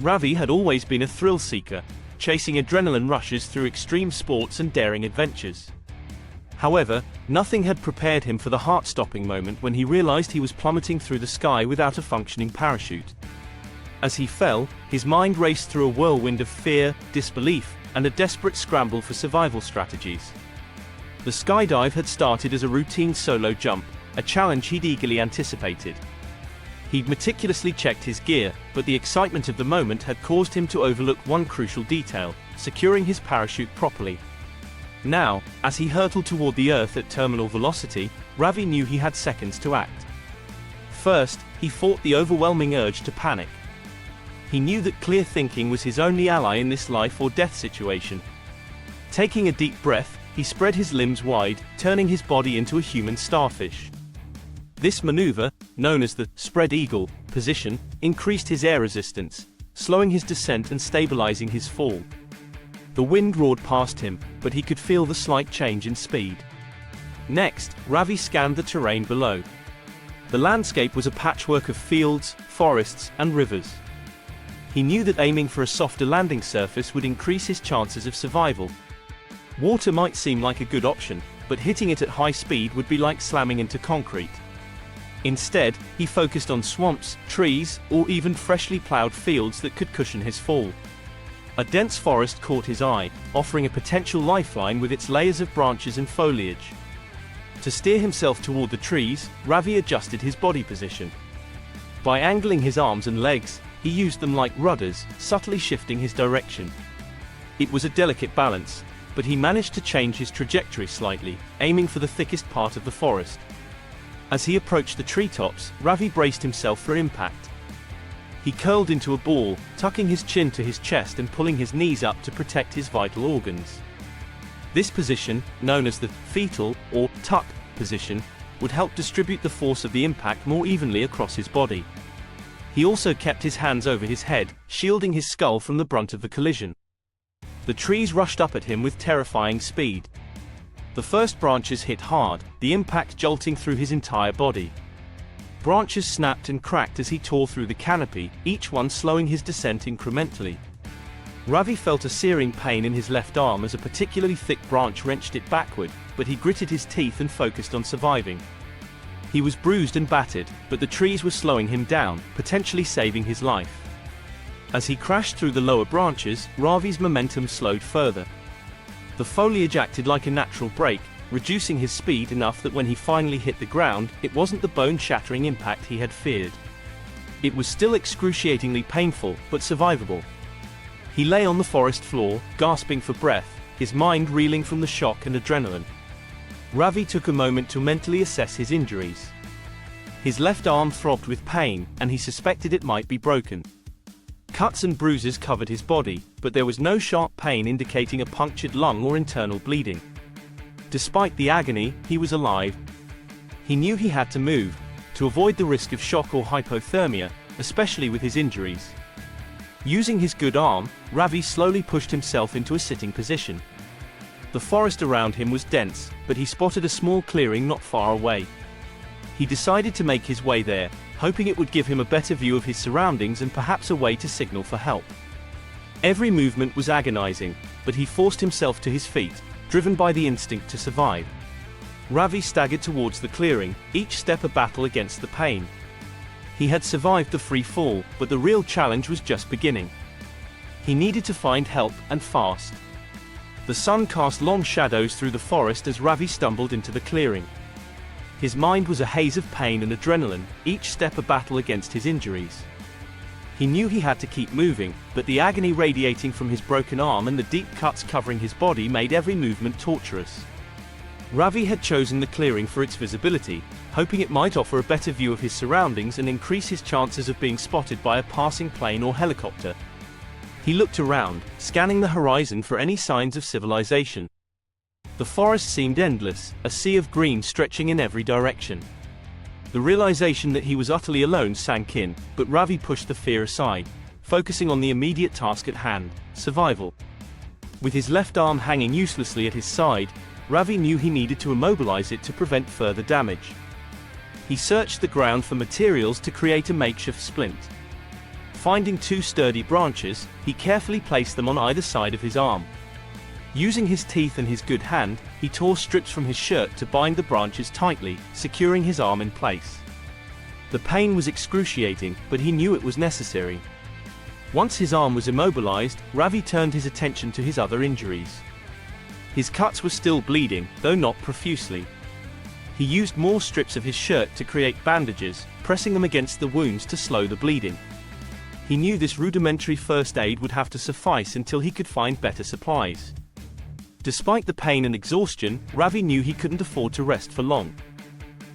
Ravi had always been a thrill seeker, chasing adrenaline rushes through extreme sports and daring adventures. However, nothing had prepared him for the heart-stopping moment when he realized he was plummeting through the sky without a functioning parachute. As he fell, his mind raced through a whirlwind of fear, disbelief, and a desperate scramble for survival strategies. The skydive had started as a routine solo jump, a challenge he'd eagerly anticipated. He'd meticulously checked his gear, but the excitement of the moment had caused him to overlook one crucial detail: securing his parachute properly. Now, as he hurtled toward the earth at terminal velocity, Ravi knew he had seconds to act. First, he fought the overwhelming urge to panic. He knew that clear thinking was his only ally in this life-or-death situation. Taking a deep breath, he spread his limbs wide, turning his body into a human starfish. This maneuver, known as the spread eagle position, increased his air resistance, slowing his descent and stabilizing his fall. The wind roared past him, but he could feel the slight change in speed. Next, Ravi scanned the terrain below. The landscape was a patchwork of fields, forests, and rivers. He knew that aiming for a softer landing surface would increase his chances of survival. Water might seem like a good option, but hitting it at high speed would be like slamming into concrete. Instead, he focused on swamps, trees, or even freshly plowed fields that could cushion his fall. A dense forest caught his eye, offering a potential lifeline with its layers of branches and foliage. To steer himself toward the trees, Ravi adjusted his body position. By angling his arms and legs, he used them like rudders, subtly shifting his direction. It was a delicate balance, but he managed to change his trajectory slightly, aiming for the thickest part of the forest. As he approached the treetops, Ravi braced himself for impact. He curled into a ball, tucking his chin to his chest and pulling his knees up to protect his vital organs. This position, known as the fetal or tuck position, would help distribute the force of the impact more evenly across his body. He also kept his hands over his head, shielding his skull from the brunt of the collision. The trees rushed up at him with terrifying speed. The first branches hit hard, the impact jolting through his entire body. Branches snapped and cracked as he tore through the canopy, each one slowing his descent incrementally. Ravi felt a searing pain in his left arm as a particularly thick branch wrenched it backward, but he gritted his teeth and focused on surviving. He was bruised and battered, but the trees were slowing him down, potentially saving his life. As he crashed through the lower branches, Ravi's momentum slowed further. The foliage acted like a natural brake, reducing his speed enough that when he finally hit the ground, it wasn't the bone-shattering impact he had feared. It was still excruciatingly painful, but survivable. He lay on the forest floor, gasping for breath, his mind reeling from the shock and adrenaline. Ravi took a moment to mentally assess his injuries. His left arm throbbed with pain, and he suspected it might be broken. Cuts and bruises covered his body, but there was no sharp pain indicating a punctured lung or internal bleeding. Despite the agony, he was alive. He knew he had to move, to avoid the risk of shock or hypothermia, especially with his injuries. Using his good arm, Ravi slowly pushed himself into a sitting position. The forest around him was dense, but he spotted a small clearing not far away. He decided to make his way there, hoping it would give him a better view of his surroundings and perhaps a way to signal for help. Every movement was agonizing, but he forced himself to his feet, driven by the instinct to survive. Ravi staggered towards the clearing, each step a battle against the pain. He had survived the free fall, but the real challenge was just beginning. He needed to find help, and fast. The sun cast long shadows through the forest as Ravi stumbled into the clearing. His mind was a haze of pain and adrenaline, each step a battle against his injuries. He knew he had to keep moving, but the agony radiating from his broken arm and the deep cuts covering his body made every movement torturous. Ravi had chosen the clearing for its visibility, hoping it might offer a better view of his surroundings and increase his chances of being spotted by a passing plane or helicopter. He looked around, scanning the horizon for any signs of civilization. The forest seemed endless, a sea of green stretching in every direction. The realization that he was utterly alone sank in, but Ravi pushed the fear aside, focusing on the immediate task at hand, survival. With his left arm hanging uselessly at his side, Ravi knew he needed to immobilize it to prevent further damage. He searched the ground for materials to create a makeshift splint. Finding two sturdy branches, he carefully placed them on either side of his arm. Using his teeth and his good hand, he tore strips from his shirt to bind the branches tightly, securing his arm in place. The pain was excruciating, but he knew it was necessary. Once his arm was immobilized, Ravi turned his attention to his other injuries. His cuts were still bleeding, though not profusely. He used more strips of his shirt to create bandages, pressing them against the wounds to slow the bleeding. He knew this rudimentary first aid would have to suffice until he could find better supplies. Despite the pain and exhaustion, Ravi knew he couldn't afford to rest for long.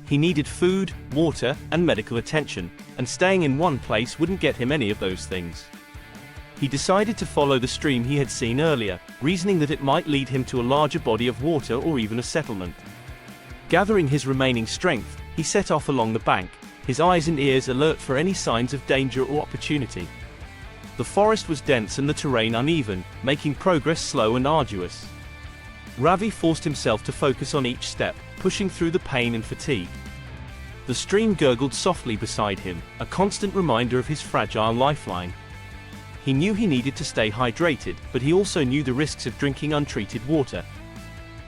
He needed food, water, and medical attention, and staying in one place wouldn't get him any of those things. He decided to follow the stream he had seen earlier, reasoning that it might lead him to a larger body of water or even a settlement. Gathering his remaining strength, he set off along the bank, his eyes and ears alert for any signs of danger or opportunity. The forest was dense and the terrain uneven, making progress slow and arduous. Ravi forced himself to focus on each step, pushing through the pain and fatigue. The stream gurgled softly beside him, a constant reminder of his fragile lifeline. He knew he needed to stay hydrated, but he also knew the risks of drinking untreated water.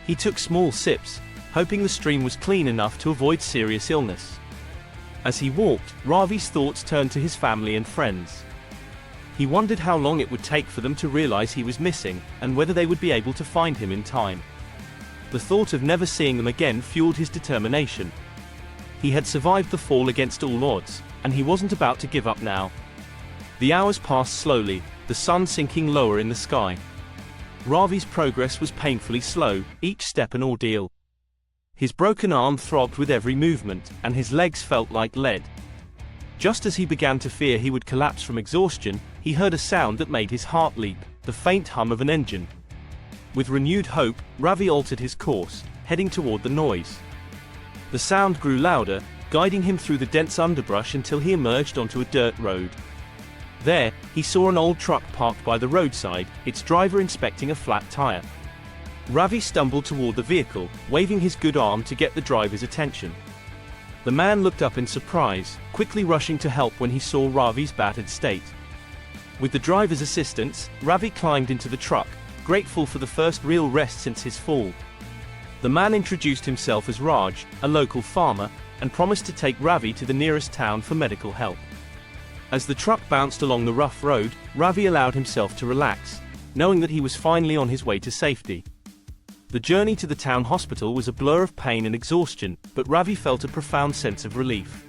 He took small sips, hoping the stream was clean enough to avoid serious illness. As he walked, Ravi's thoughts turned to his family and friends. He wondered how long it would take for them to realize he was missing, and whether they would be able to find him in time. The thought of never seeing them again fueled his determination. He had survived the fall against all odds, and he wasn't about to give up now. The hours passed slowly, the sun sinking lower in the sky. Ravi's progress was painfully slow, each step an ordeal. His broken arm throbbed with every movement, and his legs felt like lead. Just as he began to fear he would collapse from exhaustion, he heard a sound that made his heart leap, the faint hum of an engine. With renewed hope, Ravi altered his course, heading toward the noise. The sound grew louder, guiding him through the dense underbrush until he emerged onto a dirt road. There, he saw an old truck parked by the roadside, its driver inspecting a flat tire. Ravi stumbled toward the vehicle, waving his good arm to get the driver's attention. The man looked up in surprise, quickly rushing to help when he saw Ravi's battered state. With the driver's assistance, Ravi climbed into the truck, grateful for the first real rest since his fall. The man introduced himself as Raj, a local farmer, and promised to take Ravi to the nearest town for medical help. As the truck bounced along the rough road, Ravi allowed himself to relax, knowing that he was finally on his way to safety. The journey to the town hospital was a blur of pain and exhaustion, but Ravi felt a profound sense of relief.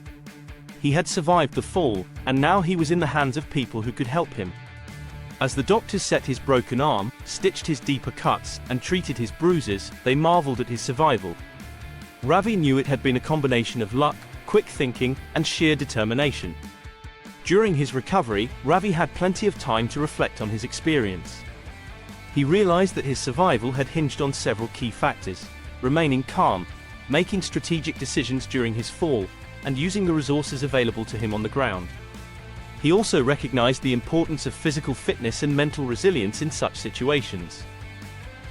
He had survived the fall, and now he was in the hands of people who could help him. As the doctors set his broken arm, stitched his deeper cuts, and treated his bruises, they marveled at his survival. Ravi knew it had been a combination of luck, quick thinking, and sheer determination. During his recovery, Ravi had plenty of time to reflect on his experience. He realized that his survival had hinged on several key factors: remaining calm, making strategic decisions during his fall, and using the resources available to him on the ground. He also recognized the importance of physical fitness and mental resilience in such situations.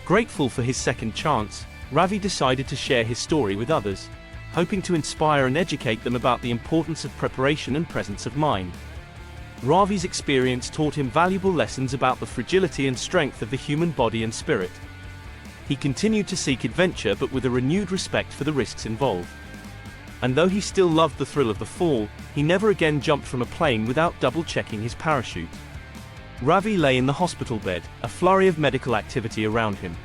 Grateful for his second chance, Ravi decided to share his story with others, hoping to inspire and educate them about the importance of preparation and presence of mind. Ravi's experience taught him valuable lessons about the fragility and strength of the human body and spirit. He continued to seek adventure, but with a renewed respect for the risks involved. And though he still loved the thrill of the fall, he never again jumped from a plane without double-checking his parachute. Ravi lay in the hospital bed, a flurry of medical activity around him.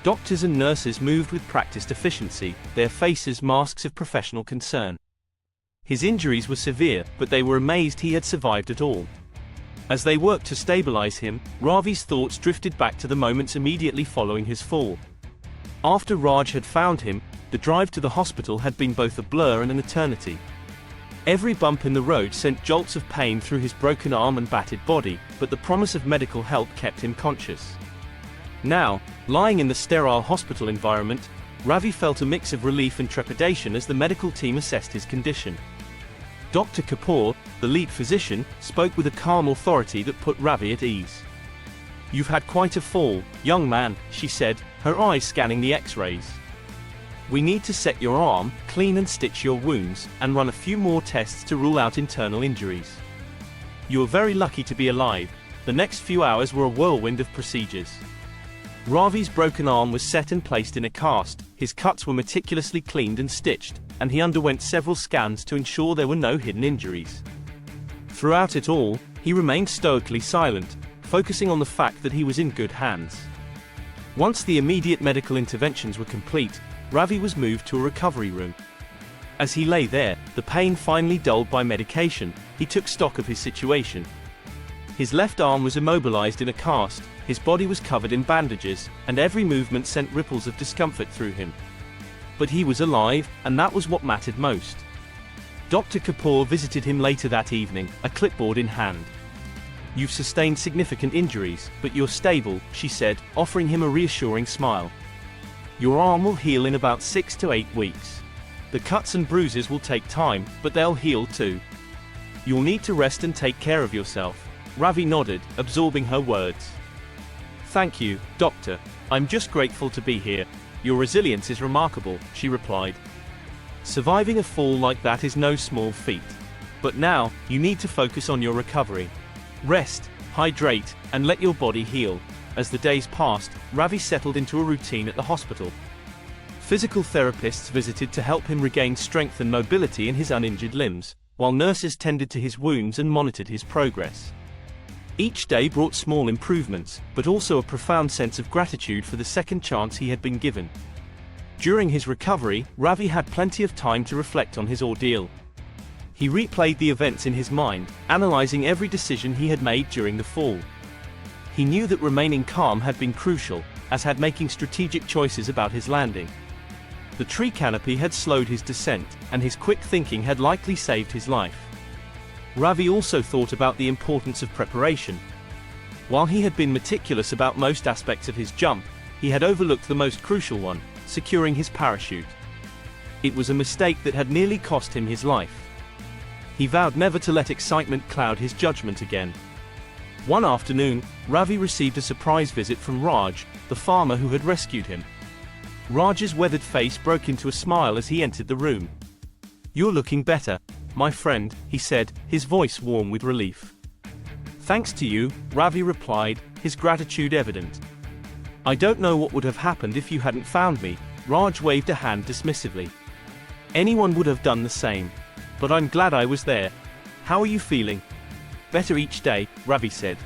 Doctors and nurses moved with practiced efficiency, their faces masks of professional concern. His injuries were severe, but they were amazed he had survived at all. As they worked to stabilize him, Ravi's thoughts drifted back to the moments immediately following his fall. After Raj had found him, the drive to the hospital had been both a blur and an eternity. Every bump in the road sent jolts of pain through his broken arm and battered body, but the promise of medical help kept him conscious. Now, lying in the sterile hospital environment, Ravi felt a mix of relief and trepidation as the medical team assessed his condition. Dr. Kapoor, the lead physician, spoke with a calm authority that put Ravi at ease. "You've had quite a fall, young man," she said, her eyes scanning the X-rays. "We need to set your arm, clean and stitch your wounds, and run a few more tests to rule out internal injuries. You are very lucky to be alive. The next few hours were a whirlwind of procedures. Ravi's broken arm was set and placed in a cast, his cuts were meticulously cleaned and stitched, and he underwent several scans to ensure there were no hidden injuries. Throughout it all, he remained stoically silent, focusing on the fact that he was in good hands. Once the immediate medical interventions were complete, Ravi was moved to a recovery room. As he lay there, the pain finally dulled by medication, he took stock of his situation. His left arm was immobilized in a cast, his body was covered in bandages, and every movement sent ripples of discomfort through him. But he was alive, and that was what mattered most. Dr. Kapoor visited him later that evening, a clipboard in hand. "You've sustained significant injuries, but you're stable," she said, offering him a reassuring smile. "Your arm will heal in about 6 to 8 weeks. The cuts and bruises will take time, but they'll heal too. You'll need to rest and take care of yourself." Ravi nodded, absorbing her words. "Thank you, doctor. I'm just grateful to be here. Your resilience is remarkable," she replied. "Surviving a fall like that is no small feat. But now, you need to focus on your recovery. Rest, hydrate, and let your body heal." As the days passed, Ravi settled into a routine at the hospital. Physical therapists visited to help him regain strength and mobility in his uninjured limbs, while nurses tended to his wounds and monitored his progress. Each day brought small improvements, but also a profound sense of gratitude for the second chance he had been given. During his recovery, Ravi had plenty of time to reflect on his ordeal. He replayed the events in his mind, analyzing every decision he had made during the fall. He knew that remaining calm had been crucial, as had making strategic choices about his landing. The tree canopy had slowed his descent, and his quick thinking had likely saved his life. Ravi also thought about the importance of preparation. While he had been meticulous about most aspects of his jump, he had overlooked the most crucial one, securing his parachute. It was a mistake that had nearly cost him his life. He vowed never to let excitement cloud his judgment again. One afternoon, Ravi received a surprise visit from Raj, the farmer who had rescued him. Raj's weathered face broke into a smile as he entered the room. "You're looking better, my friend," he said, his voice warm with relief. "Thanks to you," Ravi replied, his gratitude evident. "I don't know what would have happened if you hadn't found me," Raj waved a hand dismissively. "Anyone would have done the same. But I'm glad I was there. How are you feeling?" "Better each day," Ravi said.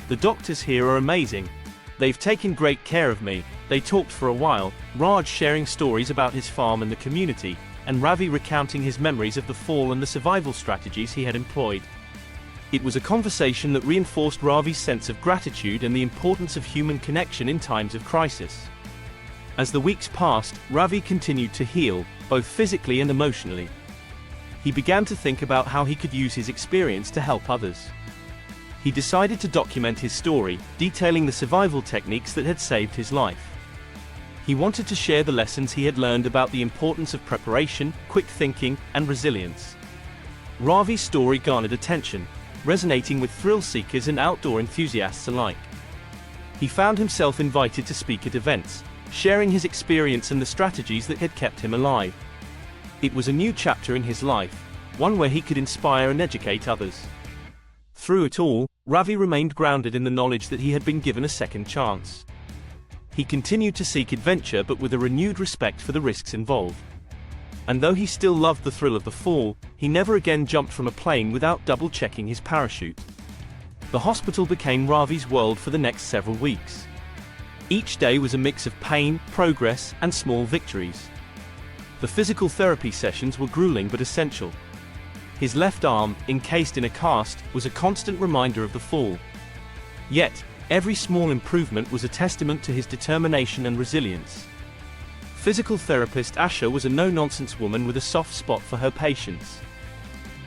"The doctors here are amazing. They've taken great care of me." They talked for a while, Raj sharing stories about his farm and the community, and Ravi recounting his memories of the fall and the survival strategies he had employed. It was a conversation that reinforced Ravi's sense of gratitude and the importance of human connection in times of crisis. As the weeks passed, Ravi continued to heal, both physically and emotionally. He began to think about how he could use his experience to help others. He decided to document his story, detailing the survival techniques that had saved his life. He wanted to share the lessons he had learned about the importance of preparation, quick thinking, and resilience. Ravi's story garnered attention, resonating with thrill-seekers and outdoor enthusiasts alike. He found himself invited to speak at events, sharing his experience and the strategies that had kept him alive. It was a new chapter in his life, one where he could inspire and educate others. Through it all, Ravi remained grounded in the knowledge that he had been given a second chance. He continued to seek adventure, but with a renewed respect for the risks involved. And though he still loved the thrill of the fall, he never again jumped from a plane without double-checking his parachute. The hospital became Ravi's world for the next several weeks. Each day was a mix of pain, progress, and small victories. The physical therapy sessions were grueling but essential. His left arm, encased in a cast, was a constant reminder of the fall. Yet, every small improvement was a testament to his determination and resilience. Physical therapist Asha was a no-nonsense woman with a soft spot for her patients.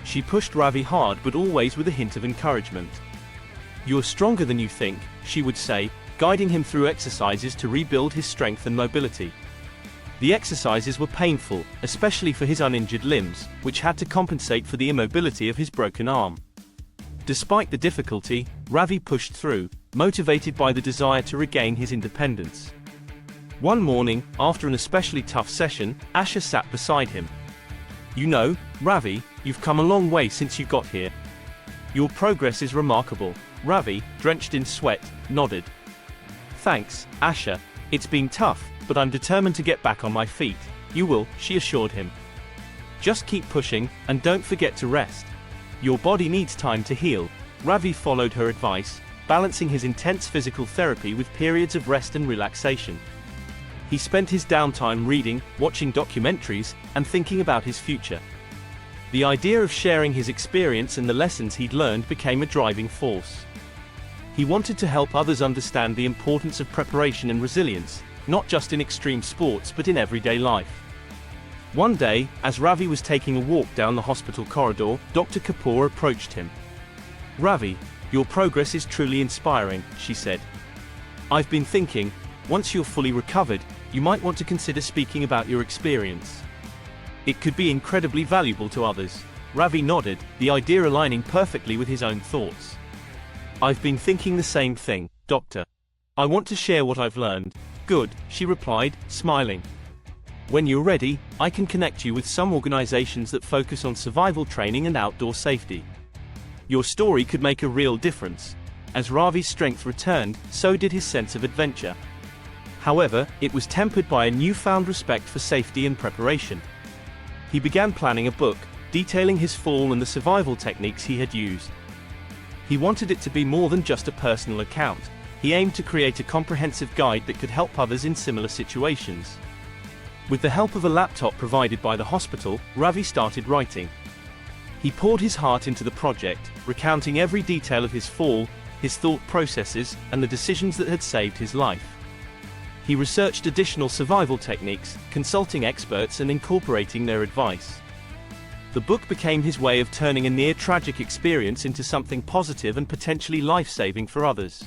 She pushed Ravi hard, but always with a hint of encouragement. "You're stronger than you think," she would say, guiding him through exercises to rebuild his strength and mobility. The exercises were painful, especially for his uninjured limbs, which had to compensate for the immobility of his broken arm. Despite the difficulty, Ravi pushed through, motivated by the desire to regain his independence. One morning, after an especially tough session, Asha sat beside him. "You know, Ravi, you've come a long way since you got here. Your progress is remarkable. Ravi, drenched in sweat, nodded. Thanks, Asha. It's been tough, but I'm determined to get back on my feet. You will, she assured him. Just keep pushing, and don't forget to rest. Your body needs time to heal. Ravi followed her advice, balancing his intense physical therapy with periods of rest and relaxation. He spent his downtime reading, watching documentaries, and thinking about his future. The idea of sharing his experience and the lessons he'd learned became a driving force. He wanted to help others understand the importance of preparation and resilience, not just in extreme sports but in everyday life. One day, as Ravi was taking a walk down the hospital corridor, Dr. Kapoor approached him. Ravi, your progress is truly inspiring, she said. I've been thinking, once you're fully recovered, you might want to consider speaking about your experience. It could be incredibly valuable to others. Ravi nodded, the idea aligning perfectly with his own thoughts. I've been thinking the same thing, Doctor. I want to share what I've learned. Good, she replied, smiling. When you're ready, I can connect you with some organizations that focus on survival training and outdoor safety. Your story could make a real difference. As Ravi's strength returned, so did his sense of adventure. However, it was tempered by a newfound respect for safety and preparation. He began planning a book, detailing his fall and the survival techniques he had used. He wanted it to be more than just a personal account. He aimed to create a comprehensive guide that could help others in similar situations. With the help of a laptop provided by the hospital, Ravi started writing. He poured his heart into the project, recounting every detail of his fall, his thought processes, and the decisions that had saved his life. He researched additional survival techniques, consulting experts and incorporating their advice. The book became his way of turning a near-tragic experience into something positive and potentially life-saving for others.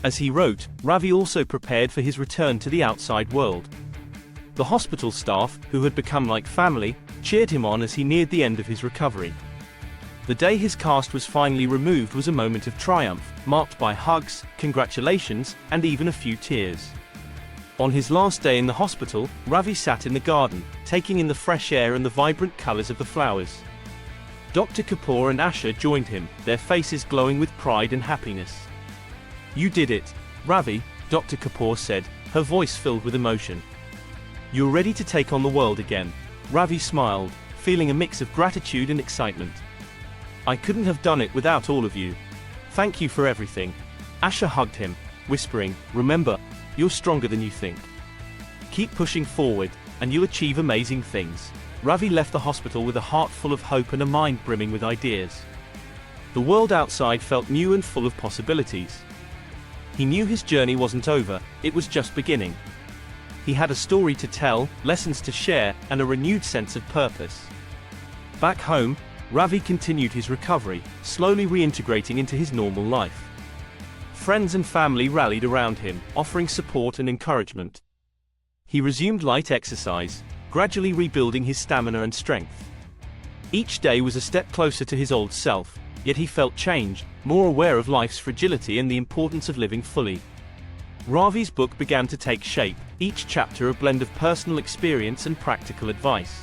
As he wrote, Ravi also prepared for his return to the outside world. The hospital staff, who had become like family, cheered him on as he neared the end of his recovery. The day his cast was finally removed was a moment of triumph, marked by hugs, congratulations, and even a few tears. On his last day in the hospital, Ravi sat in the garden, taking in the fresh air and the vibrant colors of the flowers. Dr. Kapoor and Asha joined him, their faces glowing with pride and happiness. You did it, Ravi, Dr. Kapoor said, her voice filled with emotion. You're ready to take on the world again. Ravi smiled, feeling a mix of gratitude and excitement. I couldn't have done it without all of you. Thank you for everything. Asha hugged him, whispering, remember, you're stronger than you think. Keep pushing forward, and you'll achieve amazing things. Ravi left the hospital with a heart full of hope and a mind brimming with ideas. The world outside felt new and full of possibilities. He knew his journey wasn't over, it was just beginning. He had a story to tell, lessons to share, and a renewed sense of purpose. Back home, Ravi continued his recovery, slowly reintegrating into his normal life. Friends and family rallied around him, offering support and encouragement. He resumed light exercise, gradually rebuilding his stamina and strength. Each day was a step closer to his old self, yet he felt changed, more aware of life's fragility and the importance of living fully. Ravi's book began to take shape, each chapter a blend of personal experience and practical advice.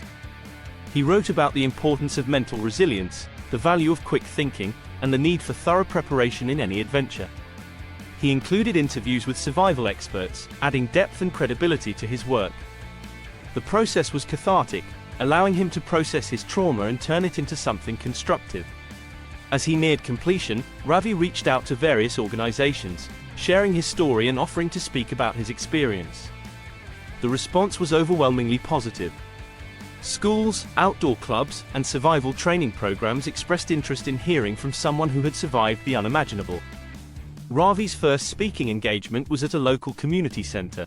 He wrote about the importance of mental resilience, the value of quick thinking, and the need for thorough preparation in any adventure. He included interviews with survival experts, adding depth and credibility to his work. The process was cathartic, allowing him to process his trauma and turn it into something constructive. As he neared completion, Ravi reached out to various organizations, sharing his story and offering to speak about his experience. The response was overwhelmingly positive. Schools, outdoor clubs, and survival training programs expressed interest in hearing from someone who had survived the unimaginable. Ravi's first speaking engagement was at a local community center.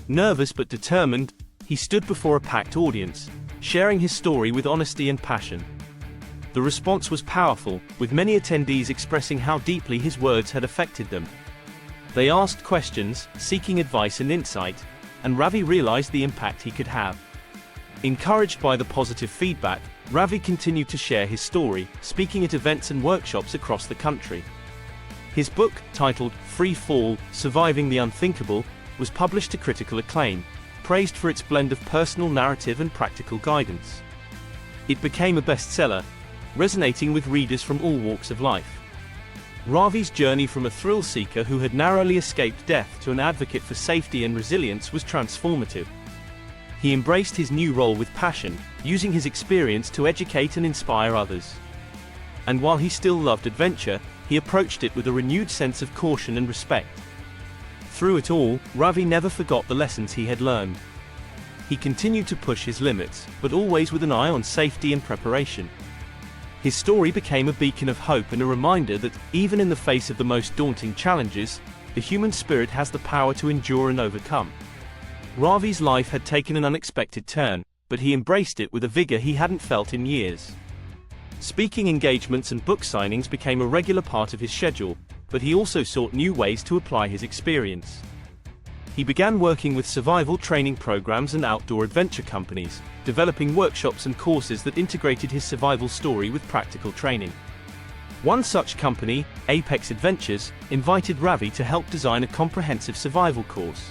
Nervous but determined, he stood before a packed audience, sharing his story with honesty and passion. The response was powerful, with many attendees expressing how deeply his words had affected them. They asked questions, seeking advice and insight, and Ravi realized the impact he could have. Encouraged by the positive feedback, Ravi continued to share his story, speaking at events and workshops across the country. His book, titled Free Fall: Surviving the Unthinkable, was published to critical acclaim, praised for its blend of personal narrative and practical guidance. It became a bestseller, resonating with readers from all walks of life. Ravi's journey from a thrill-seeker who had narrowly escaped death to an advocate for safety and resilience was transformative. He embraced his new role with passion, using his experience to educate and inspire others. And while he still loved adventure, he approached it with a renewed sense of caution and respect. Through it all, Ravi never forgot the lessons he had learned. He continued to push his limits, but always with an eye on safety and preparation. His story became a beacon of hope and a reminder that, even in the face of the most daunting challenges, the human spirit has the power to endure and overcome. Ravi's life had taken an unexpected turn, but he embraced it with a vigor he hadn't felt in years. Speaking engagements and book signings became a regular part of his schedule, but he also sought new ways to apply his experience. He began working with survival training programs and outdoor adventure companies, developing workshops and courses that integrated his survival story with practical training. One such company, Apex Adventures, invited Ravi to help design a comprehensive survival course.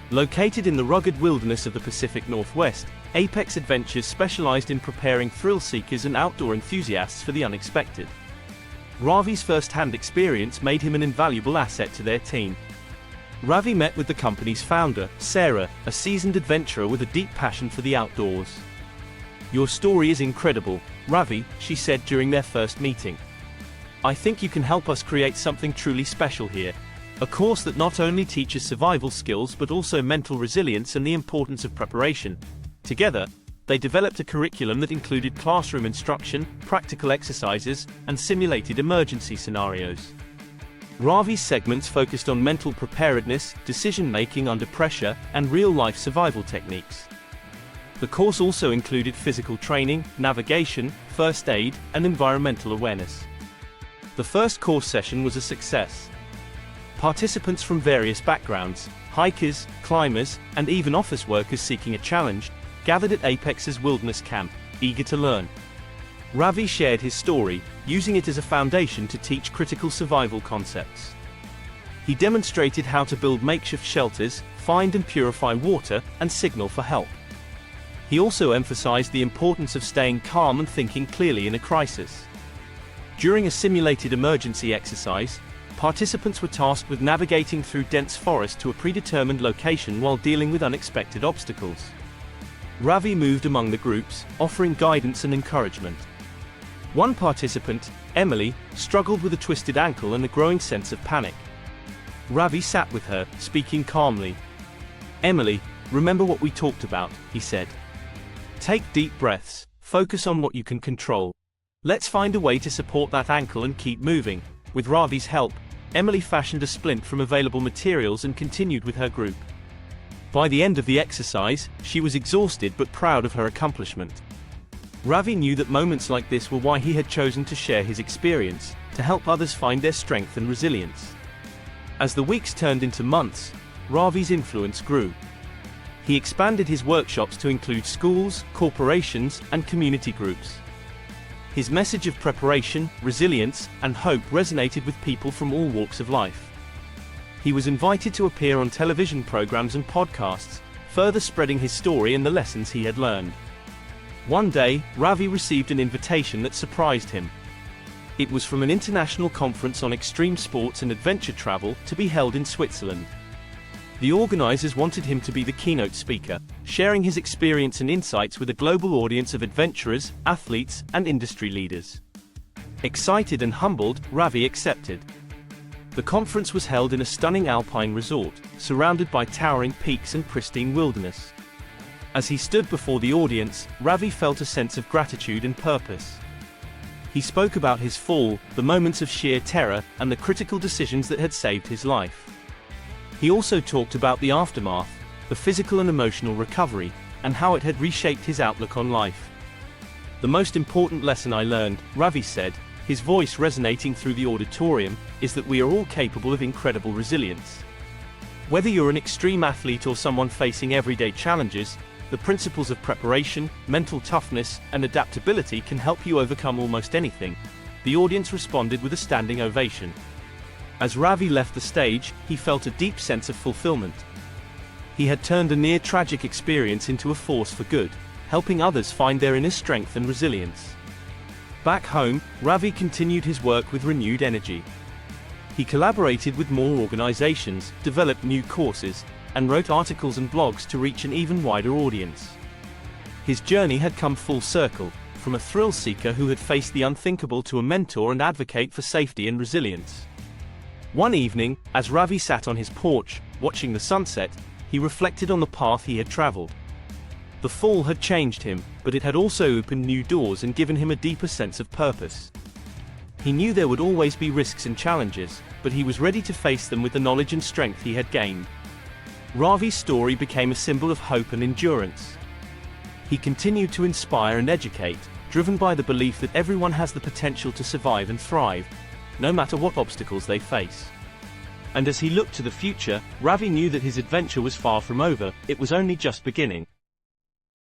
Located in the rugged wilderness of the Pacific Northwest, Apex Adventures specialized in preparing thrill-seekers and outdoor enthusiasts for the unexpected. Ravi's first-hand experience made him an invaluable asset to their team. Ravi met with the company's founder, Sarah, a seasoned adventurer with a deep passion for the outdoors. "Your story is incredible, Ravi," she said during their first meeting. "I think you can help us create something truly special here. A course that not only teaches survival skills but also mental resilience and the importance of preparation." Together, they developed a curriculum that included classroom instruction, practical exercises, and simulated emergency scenarios. Ravi's segments focused on mental preparedness, decision-making under pressure, and real-life survival techniques. The course also included physical training, navigation, first aid, and environmental awareness. The first course session was a success. Participants from various backgrounds, hikers, climbers, and even office workers seeking a challenge, gathered at Apex's wilderness camp, eager to learn. Ravi shared his story, using it as a foundation to teach critical survival concepts. He demonstrated how to build makeshift shelters, find and purify water, and signal for help. He also emphasized the importance of staying calm and thinking clearly in a crisis. During a simulated emergency exercise, participants were tasked with navigating through dense forest to a predetermined location while dealing with unexpected obstacles. Ravi moved among the groups, offering guidance and encouragement. One participant, Emily, struggled with a twisted ankle and a growing sense of panic. Ravi sat with her, speaking calmly. "Emily, remember what we talked about," he said. "Take deep breaths, focus on what you can control. Let's find a way to support that ankle and keep moving." With Ravi's help, Emily fashioned a splint from available materials and continued with her group. By the end of the exercise, she was exhausted but proud of her accomplishment. Ravi knew that moments like this were why he had chosen to share his experience, to help others find their strength and resilience. As the weeks turned into months, Ravi's influence grew. He expanded his workshops to include schools, corporations, and community groups. His message of preparation, resilience, and hope resonated with people from all walks of life. He was invited to appear on television programs and podcasts, further spreading his story and the lessons he had learned. One day, Ravi received an invitation that surprised him. It was from an international conference on extreme sports and adventure travel to be held in Switzerland. The organizers wanted him to be the keynote speaker, sharing his experience and insights with a global audience of adventurers, athletes, and industry leaders. Excited and humbled, Ravi accepted. The conference was held in a stunning alpine resort, surrounded by towering peaks and pristine wilderness. As he stood before the audience, Ravi felt a sense of gratitude and purpose. He spoke about his fall, the moments of sheer terror, and the critical decisions that had saved his life. He also talked about the aftermath, the physical and emotional recovery, and how it had reshaped his outlook on life. "The most important lesson I learned," Ravi said, his voice resonating through the auditorium, "is that we are all capable of incredible resilience. Whether you're an extreme athlete or someone facing everyday challenges, the principles of preparation, mental toughness, and adaptability can help you overcome almost anything." The audience responded with a standing ovation. As Ravi left the stage, he felt a deep sense of fulfillment. He had turned a near-tragic experience into a force for good, helping others find their inner strength and resilience. Back home, Ravi continued his work with renewed energy. He collaborated with more organizations, developed new courses, and wrote articles and blogs to reach an even wider audience. His journey had come full circle, from a thrill-seeker who had faced the unthinkable to a mentor and advocate for safety and resilience. One evening, as Ravi sat on his porch, watching the sunset, he reflected on the path he had traveled. The fall had changed him, but it had also opened new doors and given him a deeper sense of purpose. He knew there would always be risks and challenges, but he was ready to face them with the knowledge and strength he had gained. Ravi's story became a symbol of hope and endurance. He continued to inspire and educate, driven by the belief that everyone has the potential to survive and thrive, no matter what obstacles they face. And as he looked to the future, Ravi knew that his adventure was far from over, it was only just beginning.